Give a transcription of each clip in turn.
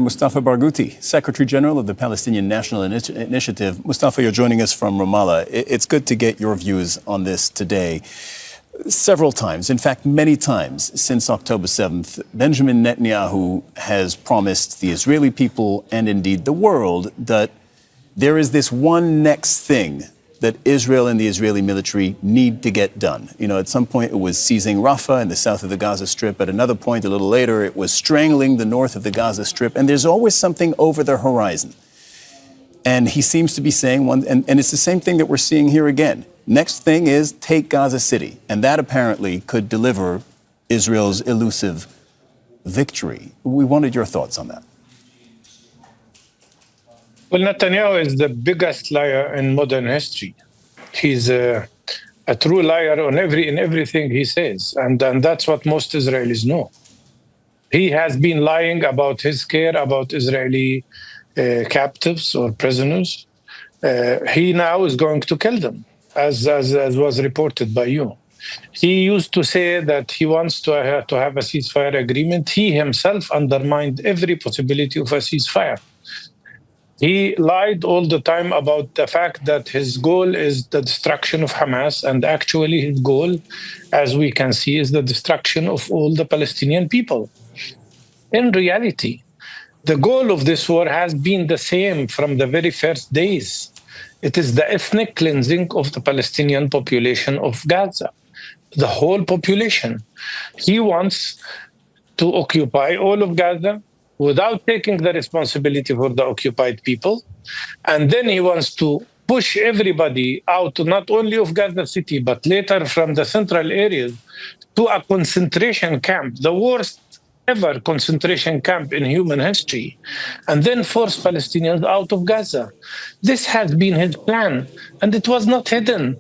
Mustafa Barghouti, Secretary General of the Palestinian National Initiative. Mustafa, you're joining us from Ramallah. It's good to get your views on this today. Several times, in fact, many times since October 7th, Benjamin Netanyahu has promised the Israeli people and indeed the world that there is this one next thing that Israel and the Israeli military need to get done. You know, at some point it was seizing Rafah in the south of the Gaza Strip. At another point, a little later, it was strangling the north of the Gaza Strip. And there's always something over the horizon. And he seems to be saying one, and it's the same thing that we're seeing here again. Next thing is take Gaza City. And that apparently could deliver Israel's elusive victory. We wanted your thoughts on that. Well, Netanyahu is the biggest liar in modern history. He's a true liar in everything he says, and that's what most Israelis know. He has been lying about his care about Israeli captives or prisoners. He now is going to kill them, as was reported by you. He used to say that he wants to have a ceasefire agreement. He himself undermined every possibility of a ceasefire. He lied all the time about the fact that his goal is the destruction of Hamas, and actually his goal, as we can see, is the destruction of all the Palestinian people. In reality, the goal of this war has been the same from the very first days. It is the ethnic cleansing of the Palestinian population of Gaza, the whole population. He wants to occupy all of Gaza without taking the responsibility for the occupied people. And then he wants to push everybody out, not only of Gaza City, but later from the central areas to a concentration camp, the worst ever concentration camp in human history, and then force Palestinians out of Gaza. This has been his plan, and it was not hidden.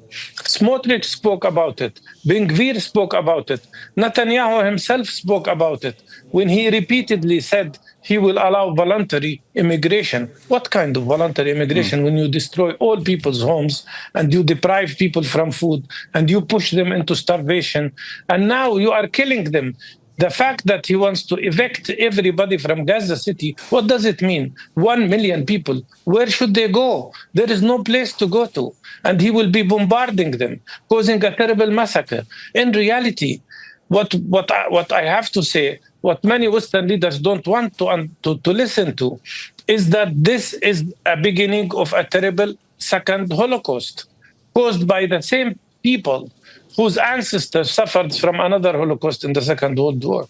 Smotrich spoke about it. Ben Gvir spoke about it. Netanyahu himself spoke about it when he repeatedly said he will allow voluntary immigration. What kind of voluntary immigration when you destroy all people's homes and you deprive people from food and you push them into starvation, and now you are killing them? The fact that he wants to evict everybody from Gaza City, what does it mean? 1 million people, where should they go? There is no place to go to. And he will be bombarding them, causing a terrible massacre. In reality, what I have to say, what many Western leaders don't want to listen to, is that this is a beginning of a terrible second Holocaust caused by the same people whose ancestors suffered from another Holocaust in the Second World War.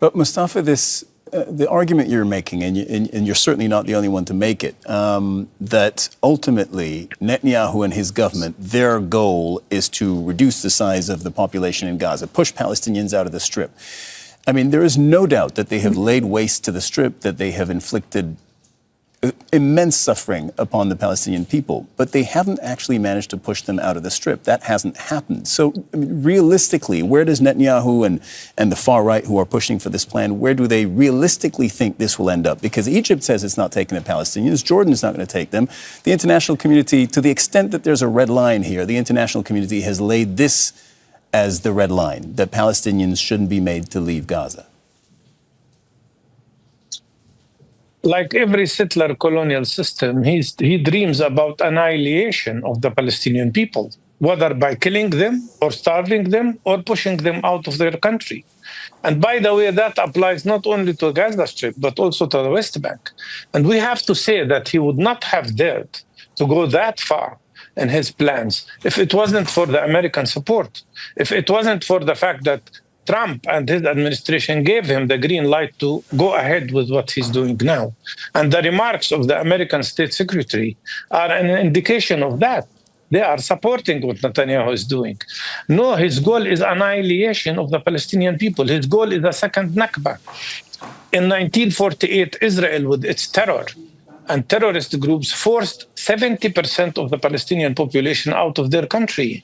But Mustafa, the argument you're making, and you're certainly not the only one to make it, that ultimately Netanyahu and his government, their goal is to reduce the size of the population in Gaza, push Palestinians out of the Strip. I mean, there is no doubt that they have laid waste to the Strip, that they have inflicted immense suffering upon the Palestinian people, but they haven't actually managed to push them out of the Strip. That hasn't happened. So I mean, realistically, where does Netanyahu and the far right who are pushing for this plan, where do they realistically think this will end up? Because Egypt says it's not taking the Palestinians. Jordan is not going to take them. The international community, to the extent that there's a red line here, the international community has laid this as the red line, that Palestinians shouldn't be made to leave Gaza. Like every settler colonial system, he dreams about annihilation of the Palestinian people, whether by killing them or starving them or pushing them out of their country. And by the way, that applies not only to Gaza Strip, but also to the West Bank. And we have to say that he would not have dared to go that far in his plans if it wasn't for the American support, if it wasn't for the fact that Trump and his administration gave him the green light to go ahead with what he's doing now. And the remarks of the American State Secretary are an indication of that. They are supporting what Netanyahu is doing. No, his goal is annihilation of the Palestinian people. His goal is a second Nakba. In 1948, Israel, with its terror and terrorist groups, forced 70% of the Palestinian population out of their country.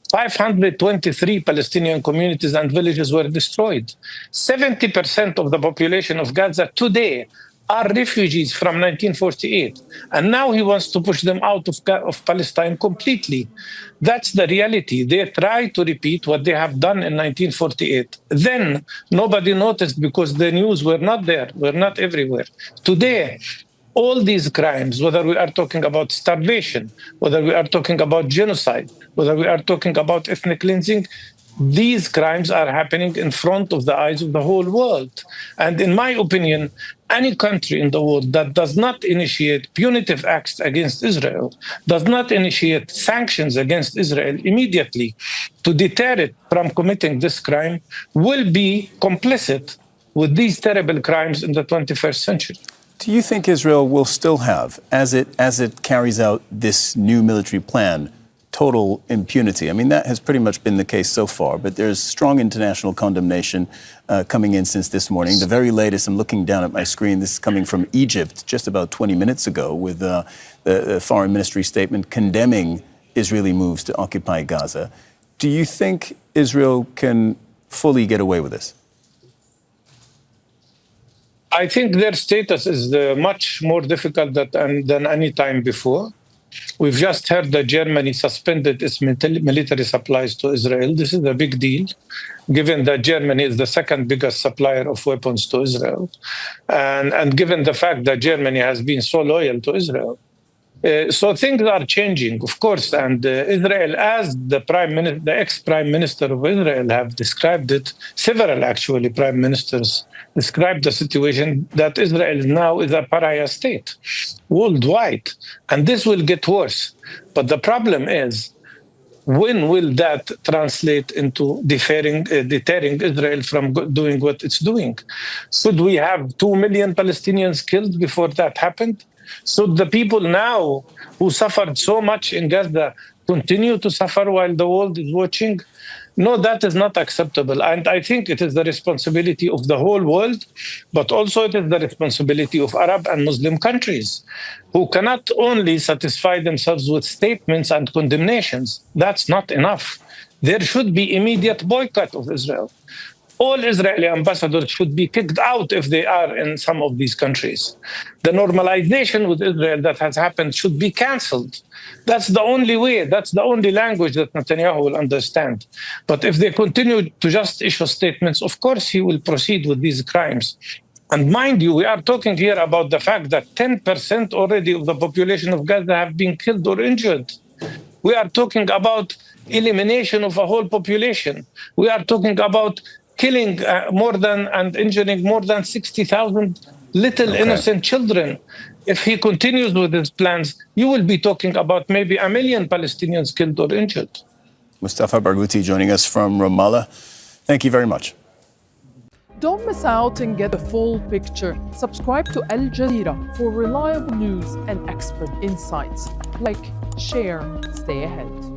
523 Palestinian communities and villages were destroyed. 70% of the population of Gaza today are refugees from 1948. And now he wants to push them out of Palestine completely. That's the reality. They try to repeat what they have done in 1948. Then nobody noticed because the news were not there, were not everywhere. Today, all these crimes, whether we are talking about starvation, whether we are talking about genocide, whether we are talking about ethnic cleansing, these crimes are happening in front of the eyes of the whole world. And in my opinion, any country in the world that does not initiate punitive acts against Israel, does not initiate sanctions against Israel immediately to deter it from committing this crime, will be complicit with these terrible crimes in the 21st century. Do you think Israel will still have, as it carries out this new military plan, total impunity? I mean, that has pretty much been the case so far, but there's strong international condemnation coming in since this morning. The very latest, I'm looking down at my screen, this is coming from Egypt just about 20 minutes ago with the foreign ministry statement condemning Israeli moves to occupy Gaza. Do you think Israel can fully get away with this? I think their status is much more difficult than any time before. We've just heard that Germany suspended its military supplies to Israel. This is a big deal, given that Germany is the second biggest supplier of weapons to Israel, and given the fact that Germany has been so loyal to Israel. So things are changing, of course, and Israel, as the ex-prime minister of Israel have described it, several actually prime ministers described the situation that Israel now is a pariah state worldwide, and this will get worse. But the problem is, when will that translate into deterring Israel from doing what it's doing? Should we have 2 million Palestinians killed before that happened? So the people now who suffered so much in Gaza continue to suffer while the world is watching? No, that is not acceptable. And I think it is the responsibility of the whole world, but also it is the responsibility of Arab and Muslim countries who cannot only satisfy themselves with statements and condemnations. That's not enough. There should be immediate boycott of Israel. All Israeli ambassadors should be kicked out if they are in some of these countries. The normalization with Israel that has happened should be cancelled. That's the only way, that's the only language that Netanyahu will understand. But if they continue to just issue statements, of course he will proceed with these crimes. And mind you, we are talking here about the fact that 10% already of the population of Gaza have been killed or injured. We are talking about elimination of a whole population. We are talking about killing and injuring more than 60,000 little innocent children. If he continues with his plans, you will be talking about maybe 1 million Palestinians killed or injured. Mustafa Barghouti joining us from Ramallah. Thank you very much. Don't miss out and get the full picture. Subscribe to Al Jazeera for reliable news and expert insights. Like, share, stay ahead.